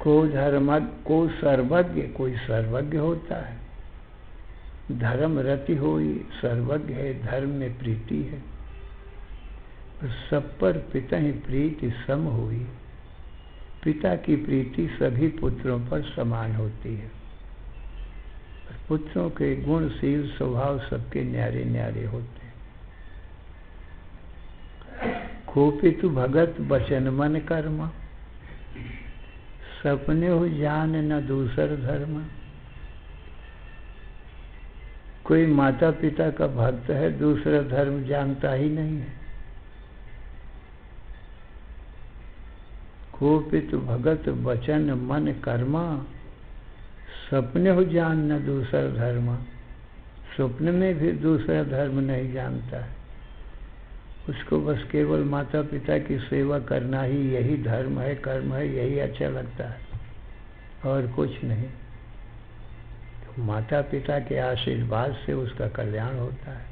को धर्मज्ञ, को सर्वज्ञ। कोई सर्वज्ञ होता है, धर्म रति होई, सर्वज्ञ है, धर्म में प्रीति है। सब पर पिता ही प्रीति सम हुई। पिता की प्रीति सभी पुत्रों पर समान होती है। पुत्रों के गुणशील स्वभाव सबके न्यारे न्यारे होते हैं। खोपितु भगत बचन मन कर्म, सपने हो जान न दूसर धर्म। कोई माता पिता का भक्त है, दूसरा धर्म जानता ही नहीं है। खोपितु भगत बचन मन कर्मा, सपने हो जान न दूसरा धर्म। स्वप्न में भी दूसरा धर्म नहीं जानता है। उसको बस केवल माता पिता की सेवा करना ही यही धर्म है, कर्म है, यही अच्छा लगता है और कुछ नहीं। तो माता पिता के आशीर्वाद से उसका कल्याण होता है।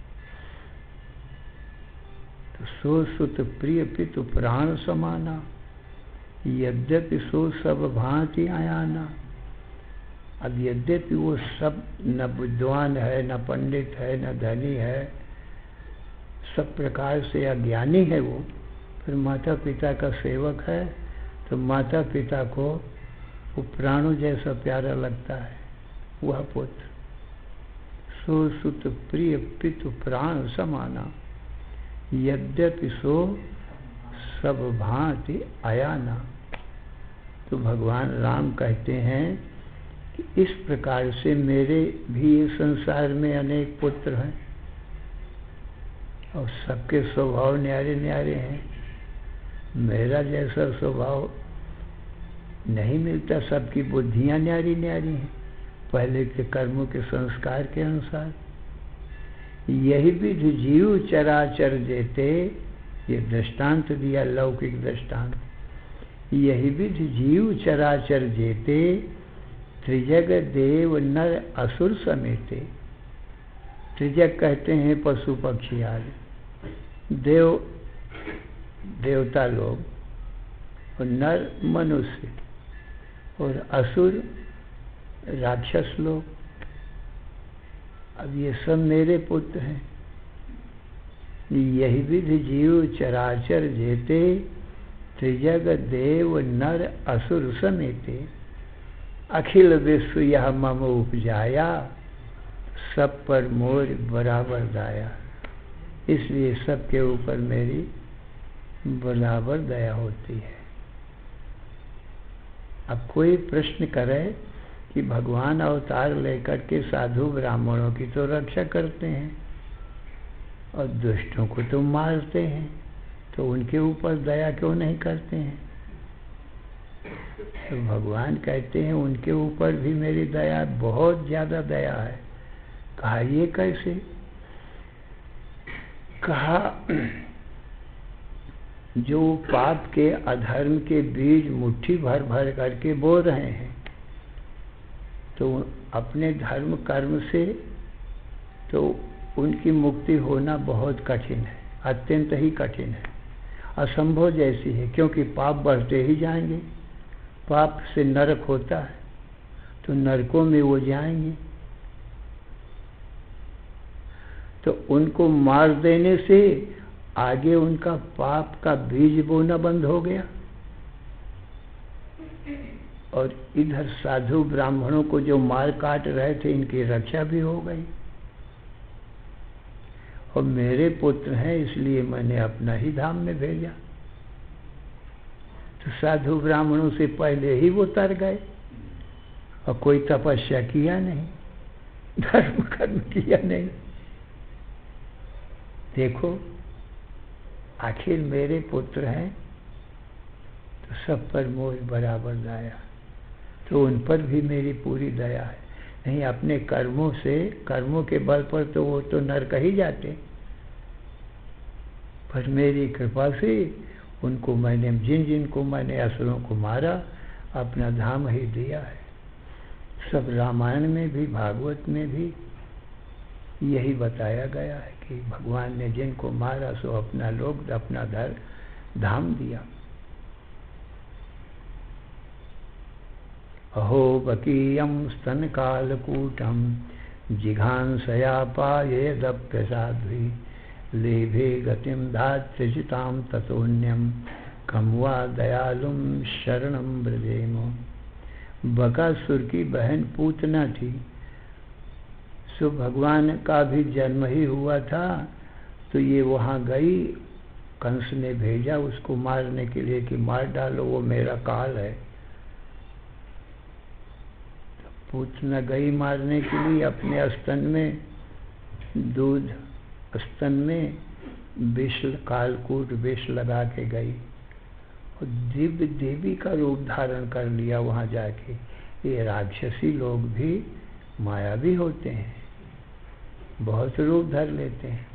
तो सो सुत प्रिय पितु प्राण समाना, यद्यपि सो सब भांति आयाना। अब यद्यपि वो सब न विद्वान है, न पंडित है, न धनी है, सब प्रकार से अज्ञानी है, वो फिर माता पिता का सेवक है, तो माता पिता को वो प्राणों जैसा प्यारा लगता है वह पुत्र। सो सुत प्रिय पितु प्राण समाना, यद्यपि सो सब भांति आयाना। तो भगवान राम कहते हैं कि इस प्रकार से मेरे भी संसार में अनेक पुत्र हैं और सबके स्वभाव न्यारे न्यारे हैं। मेरा जैसा स्वभाव नहीं मिलता, सबकी बुद्धियां न्यारी न्यारी हैं पहले के कर्मों के संस्कार के अनुसार। यही विधि जीव चराचर जेते, ये दृष्टांत दिया, लौकिक दृष्टांत। यही विधि जीव चराचर जेते, त्रिजग देव नर असुर समेते। त्रिजग कहते हैं पशु पक्षी आदि, देव देवता लोग, और नर मनुष्य, और असुर राक्षस लोग। अब ये सब मेरे पुत्र हैं। यही विधि जीव चराचर जेते, त्रिजग देव नर असुर समेते। अखिल विश्व यह मम उपजाया, सब पर मोर बराबर दाया। इसलिए सबके ऊपर मेरी बराबर दया होती है। अब कोई प्रश्न करे कि भगवान अवतार लेकर के साधु ब्राह्मणों की तो रक्षा करते हैं और दुष्टों को तो मारते हैं, तो उनके ऊपर दया क्यों नहीं करते हैं? तो भगवान कहते हैं उनके ऊपर भी मेरी दया, बहुत ज़्यादा दया है। कहा ये कैसे? कहा जो पाप के अधर्म के बीज मुट्ठी भर भर करके बो रहे हैं, तो अपने धर्म कर्म से तो उनकी मुक्ति होना बहुत कठिन है, अत्यंत ही कठिन है, असंभव जैसी है। क्योंकि पाप बढ़ते ही जाएंगे, पाप से नरक होता है, तो नरकों में वो जाएंगे। तो उनको मार देने से आगे उनका पाप का बीज बोना बंद हो गया, और इधर साधु ब्राह्मणों को जो मार काट रहे थे इनकी रक्षा भी हो गई। और मेरे पुत्र हैं इसलिए मैंने अपना ही धाम में भेजा। तो साधु ब्राह्मणों से पहले ही वो तर गए, और कोई तपस्या किया नहीं, धर्म कर्म किया नहीं। देखो आखिर मेरे पुत्र हैं तो सब पर मोह बराबर दया, तो उन पर भी मेरी पूरी दया है। नहीं अपने कर्मों से, कर्मों के बल पर तो वो तो नरक ही जाते, पर मेरी कृपा से उनको मैंने, जिन जिन को मैंने असुरों को मारा, अपना धाम ही दिया है। सब रामायण में भी भागवत में भी यही बताया गया है कि भगवान ने जिनको मारा सो अपना लोक, अपना धाम दिया। अहो बकीयं स्तनकालकूटं जिघांसया पायेदप्यसाध्वी लेभे गतिं धात्रिजितां ततोऽन्यं कं वा दयालुं शरणं व्रजेम। बकासुर की बहन पूतना थी, सो भगवान का भी जन्म ही हुआ था, तो ये वहाँ गई, कंस ने भेजा उसको मारने के लिए कि मार डालो, वो मेरा काल है। पूतना गई मारने के लिए, अपने स्तन में दूध, स्तन में विष, कालकूट विष लगा के गई, और दिव्य देवी का रूप धारण कर लिया वहाँ जाके। ये राक्षसी लोग भी मायावी होते हैं, बहुत रूप धर लेते हैं।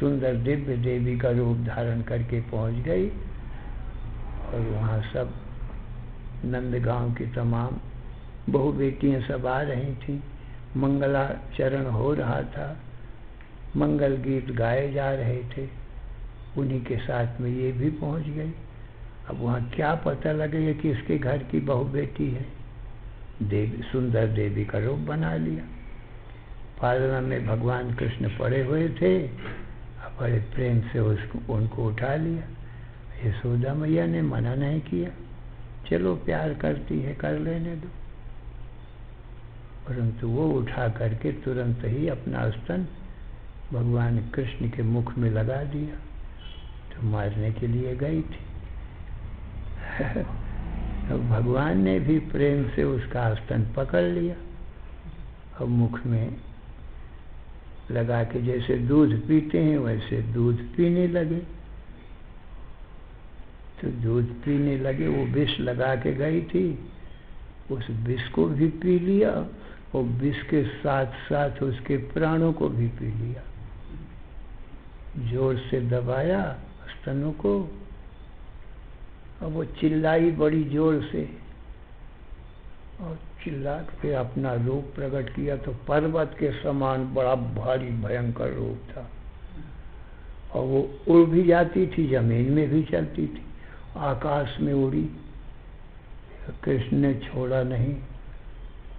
सुंदर दिव्य देवी का रूप धारण करके पहुँच गई, और वहाँ सब नंदगांव की तमाम बहु बेटियां सब आ रही थीं, मंगलाचरण हो रहा था, मंगल गीत गाए जा रहे थे, उन्हीं के साथ में ये भी पहुंच गई। अब वहाँ क्या पता लगेगा कि इसके घर की बहु बेटी है। देवी, सुंदर देवी का रूप बना लिया। पालना में भगवान कृष्ण पड़े हुए थे, अब बड़े प्रेम से उनको उठा लिया। यशोदा मैया ने मना नहीं किया, चलो प्यार करती है कर लेने दो, परंतु वो उठा करके तुरंत ही अपना स्तन भगवान कृष्ण के मुख में लगा दिया, तो मारने के लिए गई थी। तो भगवान ने भी प्रेम से उसका स्तन पकड़ लिया और मुख में लगा के, जैसे दूध पीते हैं वैसे दूध पीने लगे। तो दूध पीने लगे, वो विष लगा के गई थी, उस विष को भी पी लिया, और विष के साथ साथ उसके प्राणों को भी पी लिया। जोर से दबाया स्तनों को, और वो चिल्लाई बड़ी जोर से, और चिल्ला के अपना रूप प्रकट किया, तो पर्वत के समान बड़ा भारी भयंकर रूप था। और वो उड़ भी जाती थी, जमीन में भी चलती थी, आकाश में उड़ी। कृष्ण ने छोड़ा नहीं,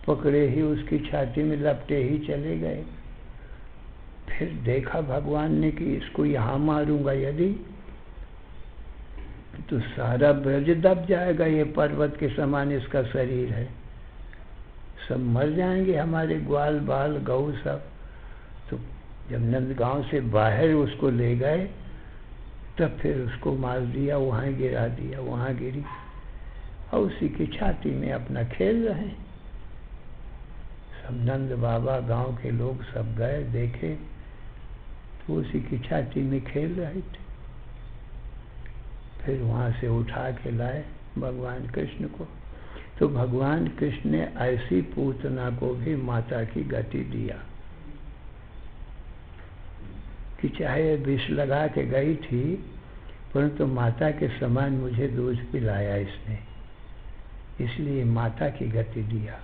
पकड़े ही उसकी छाती में लपटे ही चले गए। फिर देखा भगवान ने कि इसको यहाँ मारूंगा यदि तो सारा ब्रज दब जाएगा, ये पर्वत के समान इसका शरीर है, सब मर जाएंगे हमारे ग्वाल बाल गऊ सब। तो जब नंदगांव से बाहर उसको ले गए तब फिर उसको मार दिया, वहाँ गिरा दिया, वहाँ गिरी, और उसी की छाती में अपना खेल रहे। सब नंद बाबा गांव के लोग सब गए, देखे तो उसी की छाती में खेल रहे थे। फिर वहाँ से उठा के लाए भगवान कृष्ण को। तो भगवान कृष्ण ने ऐसी पूतना को भी माता की गति दिया कि चाहे विष लगा के गई थी, परंतु माता के समान मुझे दूध पिलाया इसने, इसलिए माता की गति दिया,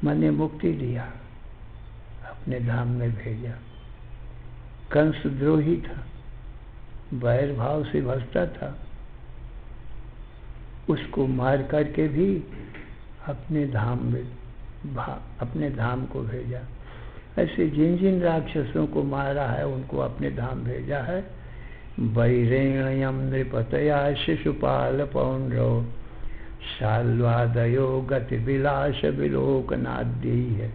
मैंने मुक्ति दिया, अपने धाम में भेजा। कंस द्रोही था, वैर भाव से भजता था, उसको मार करके भी अपने धाम को भेजा। ऐसे जिन जिन राक्षसों को मारा है उनको अपने धाम भेजा है। वैरेण्यम नृपतया शिशुपाल पौंड्रो शाल्वादयो गति विलास विलोकनाद्य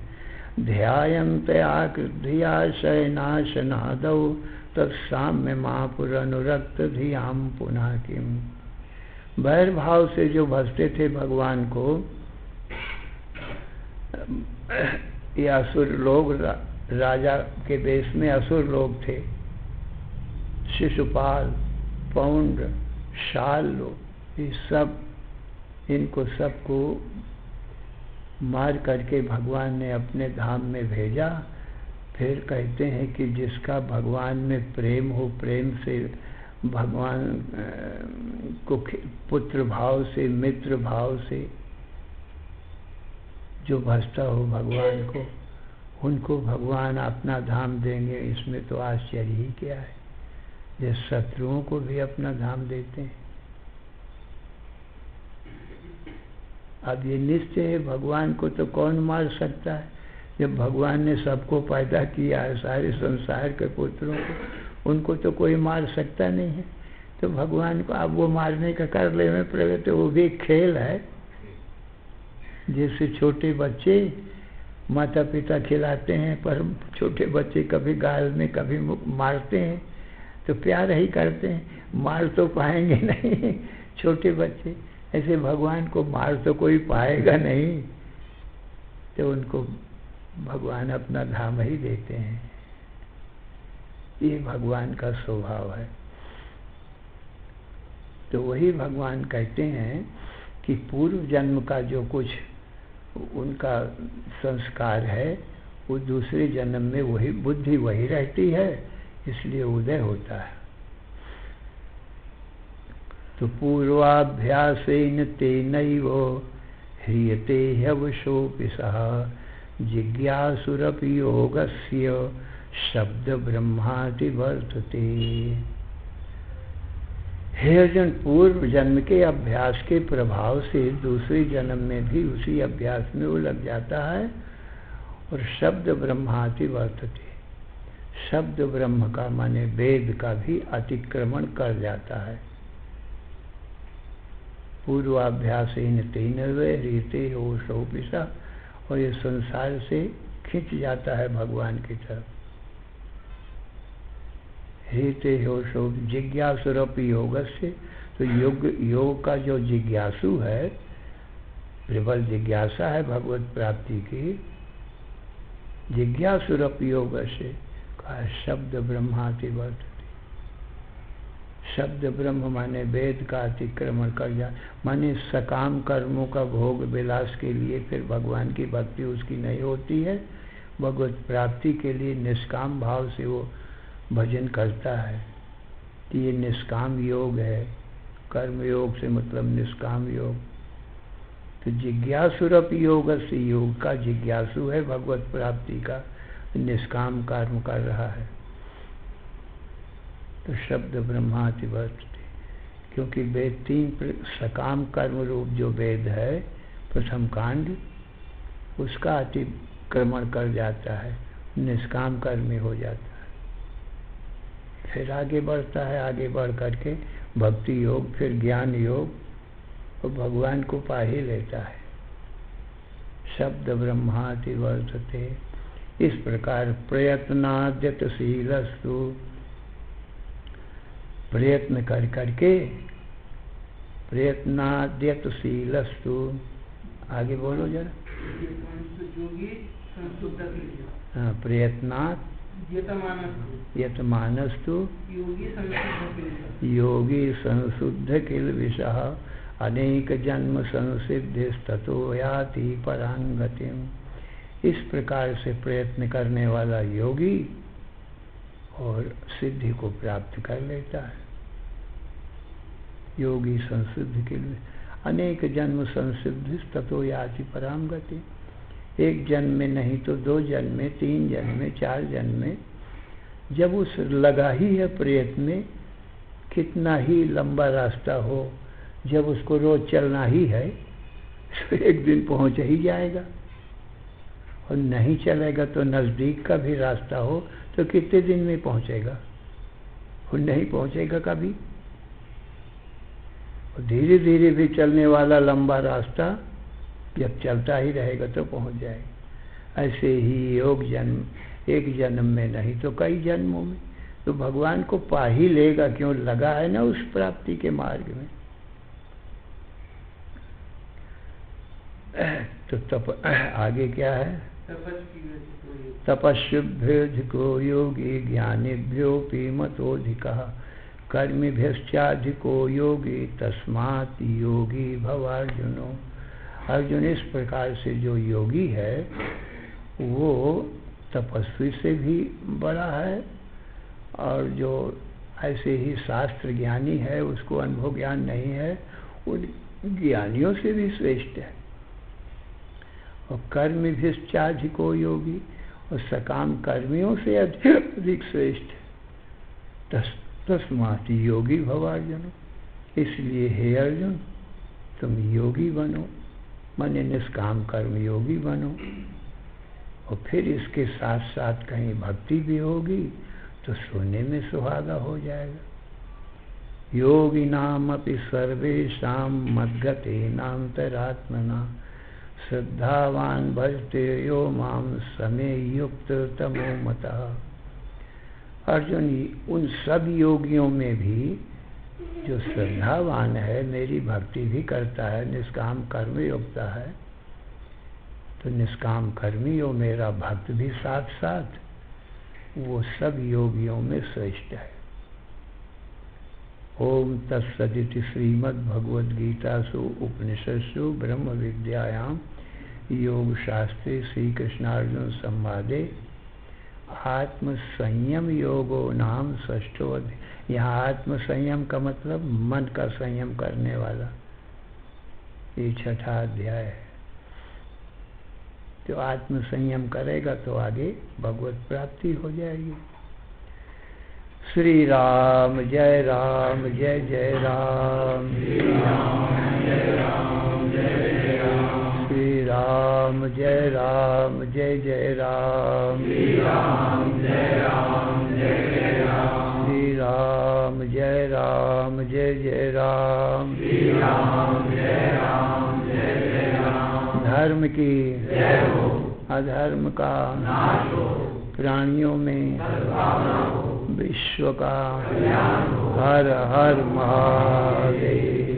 ध्यायन्तयाकृध्या शयनाशनादौ तत्साम्य मापुरनुरक्त धियाम पुनः किम। वैर भाव से जो भजते थे भगवान को, ये असुर लोग, राजा के वेश में असुर लोग थे। शिशुपाल, पौंड्र, शाल्व, ये सब, इनको सबको मार करके भगवान ने अपने धाम में भेजा। फिर कहते हैं कि जिसका भगवान में प्रेम हो, प्रेम से भगवान को पुत्र भाव से, मित्र भाव से जो भजता हो भगवान को, उनको भगवान अपना धाम देंगे। इसमें तो आश्चर्य ही क्या है, जैसे शत्रुओं को भी अपना धाम देते हैं। अब ये निश्चय है, भगवान को तो कौन मार सकता है? जब भगवान ने सबको पैदा किया है, सारे संसार के पुत्रों को, उनको तो कोई मार सकता नहीं है। तो भगवान को अब वो मारने का कर ले में प्रगति, वो भी एक खेल है। जैसे छोटे बच्चे माता पिता खिलाते हैं, पर छोटे बच्चे कभी गाल में कभी मारते हैं, तो प्यार ही करते हैं, मार तो पाएंगे नहीं छोटे बच्चे। ऐसे भगवान को मार तो कोई पाएगा नहीं, तो उनको भगवान अपना धाम ही देते हैं। ये भगवान का स्वभाव है। तो वही भगवान कहते हैं कि पूर्व जन्म का जो कुछ उनका संस्कार है, वो दूसरे जन्म में वही बुद्धि वही रहती है, इसलिए उदय होता है। तो पूर्वाभ्यासेन तेनैव ह्रियते ह्यवशोऽपि सः जिज्ञासुरपि योगस्य शब्द ब्रह्माति वर्तते। हे अर्जुन, पूर्व जन्म के अभ्यास के प्रभाव से दूसरे जन्म में भी उसी अभ्यास में वो लग जाता है, और शब्द ब्रह्माति वर्तते। शब्द ब्रह्म का माने वेद का भी अतिक्रमण कर जाता है। पूर्वाभ्यासेन तेनैव ह्रियते ह्यवशोऽपि सः, और ये संसार से खिंच जाता है भगवान की तरफ। ह्रियते ह्यवशोऽपि जिज्ञासुरपि योगस्य, तो योग का जो जिज्ञासु है, प्रबल जिज्ञासा है भगवत प्राप्ति की, जिज्ञासुरपि योगस्य कहा शब्द ब्रह्माति वर्तते। शब्द ब्रह्म माने वेद का अतिक्रमण कर जा, माने सकाम कर्मों का भोग विलास के लिए फिर भगवान की भक्ति उसकी नहीं होती है। भगवत प्राप्ति के लिए निष्काम भाव से वो भजन करता है। कि ये निष्काम योग है, कर्म योग से मतलब निष्काम योग। तो जिज्ञासुरपि योग से, योग का जिज्ञासु है भगवत प्राप्ति का, निष्काम कर्म कर रहा है। तो शब्द ब्रह्माति वर्तते, क्योंकि वेद तीन सकाम कर्म रूप जो वेद है प्रथम कांड, उसका अतिक्रमण कर जाता है, निष्काम कर्मी हो जाता है। फिर आगे बढ़ता है, आगे बढ़ करके भक्ति योग, फिर ज्ञान योग, और भगवान को पा ही लेता है। शब्द ब्रह्माति वर्तते। इस प्रकार प्रयत्नाद्यतशीलस्तु, प्रयत्न कर करके, प्रयत्नाद्यतशीलस्तु, आगे बोलो जरा। हाँ, प्रयत्नात् यतमानस्तु योगी संशुद्ध किल विषः अनेक जन्म संसिद्धिस्ततो याति परांगतिम। इस प्रकार से प्रयत्न करने वाला योगी और सिद्धि को प्राप्त कर लेता है। योगी संसिद्ध के लिए अनेक जन्म संसिद्धिस्ततो याति परांगति। एक जन्म में नहीं तो 2 जन्म में, 3 जन्म में, 4 जन्म में, जब उस लगा ही है प्रयत्न में, कितना ही लंबा रास्ता हो, जब उसको रोज चलना ही है तो एक दिन पहुंच ही जाएगा, और नहीं चलेगा तो नज़दीक का भी रास्ता हो तो कितने दिन में पहुंचेगा, और नहीं पहुंचेगा कभी। और धीरे धीरे भी चलने वाला लंबा रास्ता जब चलता ही रहेगा तो पहुंच जाएगा। ऐसे ही योग जन्म, एक जन्म में नहीं तो कई जन्मों में तो भगवान को पा ही लेगा, क्यों लगा है ना उस प्राप्ति के मार्ग में। तो आगे क्या है? तपस्विभ्योऽधिको योगी ज्ञानिभ्योऽपि मतोऽधिकः कर्मिभ्यश्चाधिको योगी तस्मात् योगी भवार्जुनो। अर्जुन, इस प्रकार से जो योगी है वो तपस्वी से भी बड़ा है, और जो ऐसे ही शास्त्र ज्ञानी है उसको अनुभव ज्ञान नहीं है, उन ज्ञानियों से भी श्रेष्ठ है। और कर्मिभ्यश्चाधिको योगी, और सकाम कर्मियों से अधिक श्रेष्ठ है। तस्मात् योगी भवार्जुन, इसलिए हे अर्जुन तुम योगी बनो, माने निष्काम कर्म योगी बनो। और फिर इसके साथ साथ कहीं भक्ति भी होगी तो सोने में सुहागा हो जाएगा। योगिनाम अपि सर्वेषां मद्गतेनान्तरात्मना श्रद्धावान भजते यो माम समे युक्त तमो मतः। अर्जुन, उन सब योगियों में भी जो श्रद्धावान है, मेरी भक्ति भी करता है, निष्काम कर्म योगता है, तो निष्काम कर्मी हो मेरा भक्त भी साथ साथ, वो सब योगियों में श्रेष्ठ है। ओम तत्सदिति श्रीमद्भगवद्गीतासु उपनिषत्सु ब्रह्म विद्यायां योग शास्त्रे श्री कृष्णार्जुन संवादे आत्म संयम योगो नाम षष्ठो अध्याय। यहाँ आत्म संयम का मतलब मन का संयम करने वाला, ये छठा अध्याय है। तो आत्म संयम करेगा तो आगे भगवत प्राप्ति हो जाएगी। श्री राम जय राम जय जय राम, श्री राम जय राम जय जय राम, श्री राम जय राम जय जय राम, श्री राम जय राम जय जय राम, श्री राम जय राम जय जय राम, श्री राम जय राम जय जय राम। धर्म की जय हो, अधर्म का नाश हो, प्राणियों में सद्भावना हो, विश्व का कल्याण हो। हर हर महादेव।